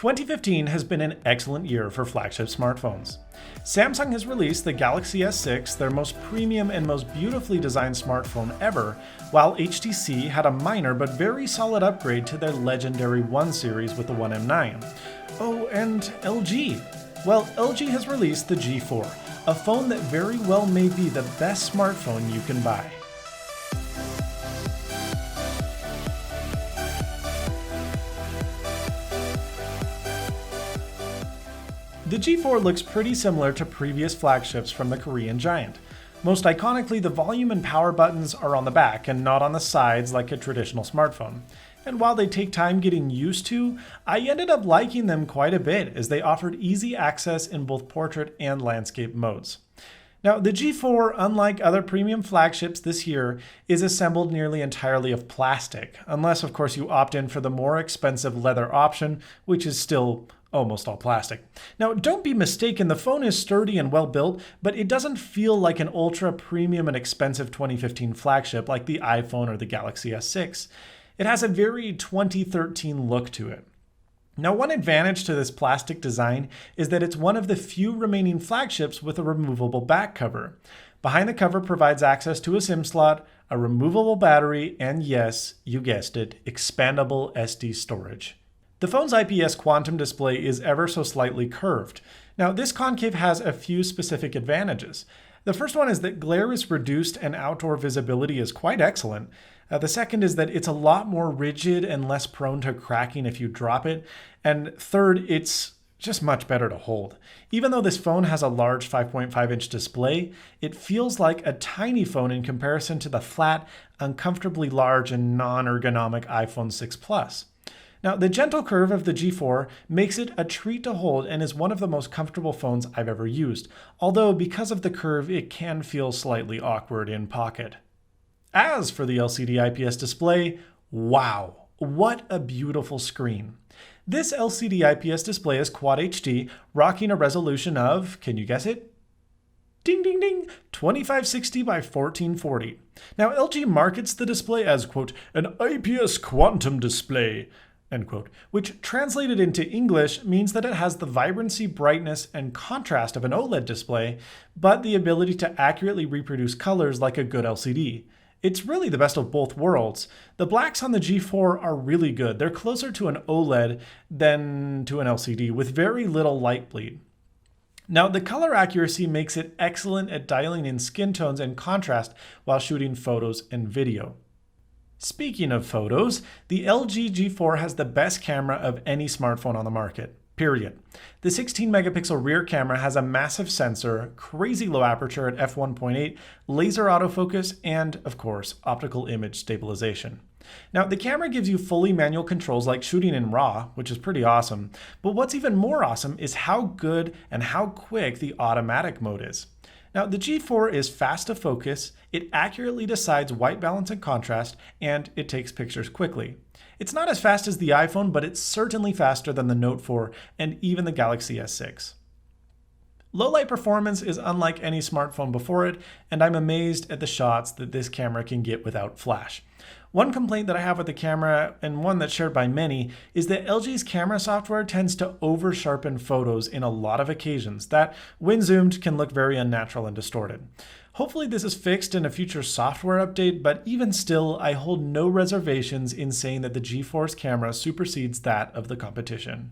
2015 has been an excellent year for flagship smartphones. Samsung has released the Galaxy S6, their most premium and most beautifully designed smartphone ever, while HTC had a minor but very solid upgrade to their legendary One series with the One M9. Oh, and LG. Well, LG has released the G4, a phone that very well may be the best smartphone you can buy. The G4 looks pretty similar to previous flagships from the Korean giant. Most iconically, the volume and power buttons are on the back and not on the sides like a traditional smartphone. And while they take time getting used to, I ended up liking them quite a bit as they offered easy access in both portrait and landscape modes. Now, the G4, unlike other premium flagships this year, is assembled nearly entirely of plastic, unless of course you opt in for the more expensive leather option, which is still almost all plastic. Now, don't be mistaken, the phone is sturdy and well built, but it doesn't feel like an ultra premium and expensive 2015 flagship like the iPhone or the Galaxy S6. It has a very 2013 look to it. Now, one advantage to this plastic design is that it's one of the few remaining flagships with a removable back cover. Behind the cover provides access to a SIM slot, a removable battery, and yes, you guessed it, expandable SD storage. The phone's IPS quantum display is ever so slightly curved. Now, this concave has a few specific advantages. The first one is that glare is reduced and outdoor visibility is quite excellent. The second is that it's a lot more rigid and less prone to cracking if you drop it. And third, it's just much better to hold. Even though this phone has a large 5.5-inch display, it feels like a tiny phone in comparison to the flat, uncomfortably large and non-ergonomic iPhone 6 Plus. Now, the gentle curve of the G4 makes it a treat to hold and is one of the most comfortable phones I've ever used, although because of the curve, it can feel slightly awkward in pocket. As for the LCD IPS display, wow, what a beautiful screen. This LCD IPS display is Quad HD, rocking a resolution of, can you guess it? Ding, ding, ding, 2560 by 1440. Now, LG markets the display as, quote, an IPS quantum display, end quote, which translated into English means that it has the vibrancy, brightness, and contrast of an OLED display, but the ability to accurately reproduce colors like a good LCD. It's really the best of both worlds. The blacks on the G4 are really good. They're closer to an OLED than to an LCD with very little light bleed. Now, the color accuracy makes it excellent at dialing in skin tones and contrast while shooting photos and video. Speaking of photos, the LG G4 has the best camera of any smartphone on the market, period. The 16-megapixel rear camera has a massive sensor, crazy low aperture at f1.8, laser autofocus, and, of course, optical image stabilization. Now, the camera gives you fully manual controls like shooting in RAW, which is pretty awesome, but what's even more awesome is how good and how quick the automatic mode is. Now, the G4 is fast to focus, it accurately decides white balance and contrast, and it takes pictures quickly. It's not as fast as the iPhone, but it's certainly faster than the Note 4 and even the Galaxy S6. Low light performance is unlike any smartphone before it, and I'm amazed at the shots that this camera can get without flash. One complaint that I have with the camera, and one that's shared by many, is that LG's camera software tends to over-sharpen photos in a lot of occasions that, when zoomed, can look very unnatural and distorted. Hopefully this is fixed in a future software update, but even still, I hold no reservations in saying that the G4's camera supersedes that of the competition.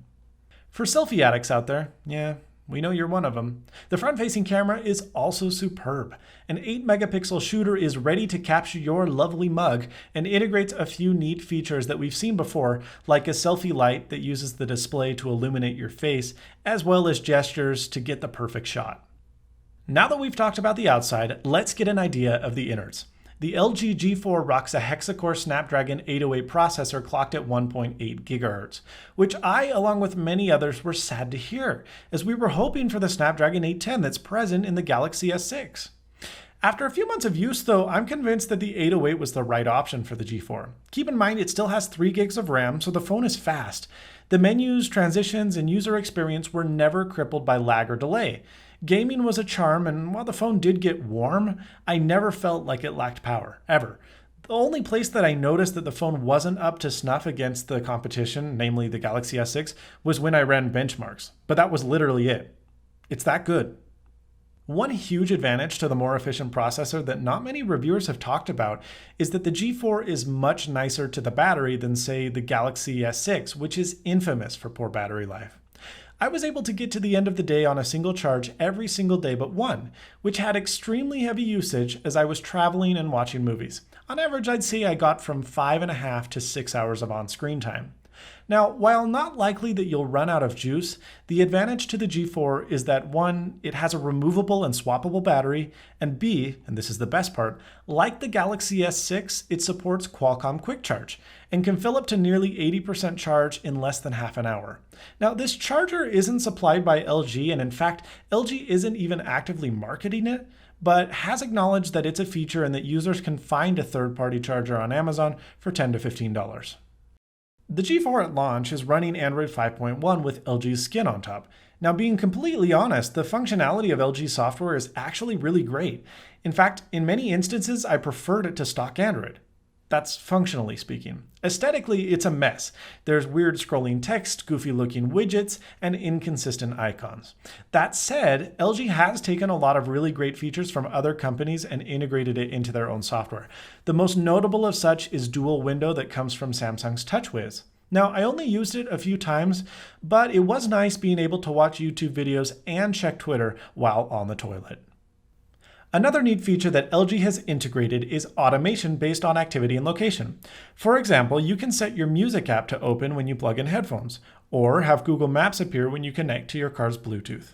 For selfie addicts out there, yeah, we know you're one of them. The front-facing camera is also superb. An 8-megapixel shooter is ready to capture your lovely mug and integrates a few neat features that we've seen before, like a selfie light that uses the display to illuminate your face, as well as gestures to get the perfect shot. Now that we've talked about the outside, let's get an idea of the innards. The LG G4 rocks a hexa-core Snapdragon 808 processor clocked at 1.8 GHz, which I, along with many others, were sad to hear, as we were hoping for the Snapdragon 810 that's present in the Galaxy S6. After a few months of use, though, I'm convinced that the 808 was the right option for the G4. Keep in mind, it still has 3 gigs of RAM, so the phone is fast. The menus, transitions, and user experience were never crippled by lag or delay. Gaming was a charm, and while the phone did get warm, I never felt like it lacked power, ever. The only place that I noticed that the phone wasn't up to snuff against the competition, namely the Galaxy S6, was when I ran benchmarks. But that was literally it. It's that good. One huge advantage to the more efficient processor that not many reviewers have talked about is that the G4 is much nicer to the battery than, say, the Galaxy S6, which is infamous for poor battery life. I was able to get to the end of the day on a single charge every single day but one, which had extremely heavy usage as I was traveling and watching movies. On average, I'd say I got from 5.5 to 6 hours of on-screen time. Now, while not likely that you'll run out of juice, the advantage to the G4 is that 1, it has a removable and swappable battery, and B, and this is the best part, like the Galaxy S6, it supports Qualcomm Quick Charge and can fill up to nearly 80% charge in less than half an hour. Now, this charger isn't supplied by LG, and in fact, LG isn't even actively marketing it, but has acknowledged that it's a feature and that users can find a third-party charger on Amazon for $10 to $15. The G4 at launch is running Android 5.1 with LG's skin on top. Now, being completely honest, the functionality of LG software is actually really great. In fact, in many instances, I preferred it to stock Android. That's functionally speaking. Aesthetically, it's a mess. There's weird scrolling text, goofy-looking widgets, and inconsistent icons. That said, LG has taken a lot of really great features from other companies and integrated it into their own software. The most notable of such is dual window that comes from Samsung's TouchWiz. Now, I only used it a few times, but it was nice being able to watch YouTube videos and check Twitter while on the toilet. Another neat feature that LG has integrated is automation based on activity and location. For example, you can set your music app to open when you plug in headphones, or have Google Maps appear when you connect to your car's Bluetooth.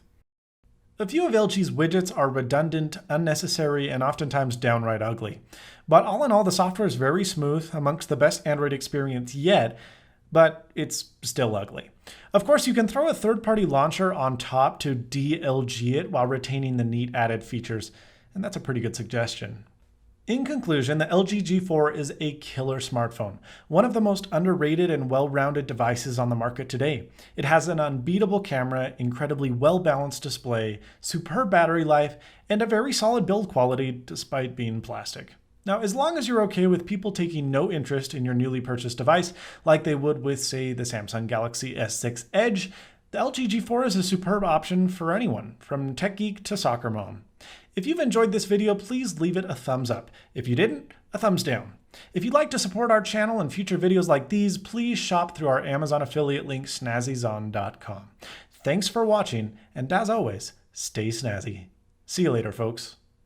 A few of LG's widgets are redundant, unnecessary, and oftentimes downright ugly. But all in all, the software is very smooth, amongst the best Android experience yet, but it's still ugly. Of course, you can throw a third-party launcher on top to de-LG it while retaining the neat added features, and that's a pretty good suggestion. In conclusion, the LG G4 is a killer smartphone, one of the most underrated and well-rounded devices on the market today. It has an unbeatable camera, incredibly well-balanced display, superb battery life, and a very solid build quality despite being plastic. Now, as long as you're okay with people taking no interest in your newly purchased device, like they would with, say, the Samsung Galaxy S6 Edge, the LG G4 is a superb option for anyone, from tech geek to soccer mom. If you've enjoyed this video, please leave it a thumbs up. If you didn't, a thumbs down. If you'd like to support our channel and future videos like these, please shop through our Amazon affiliate link, snazzyzon.com. Thanks for watching, and as always, stay snazzy. See you later, folks.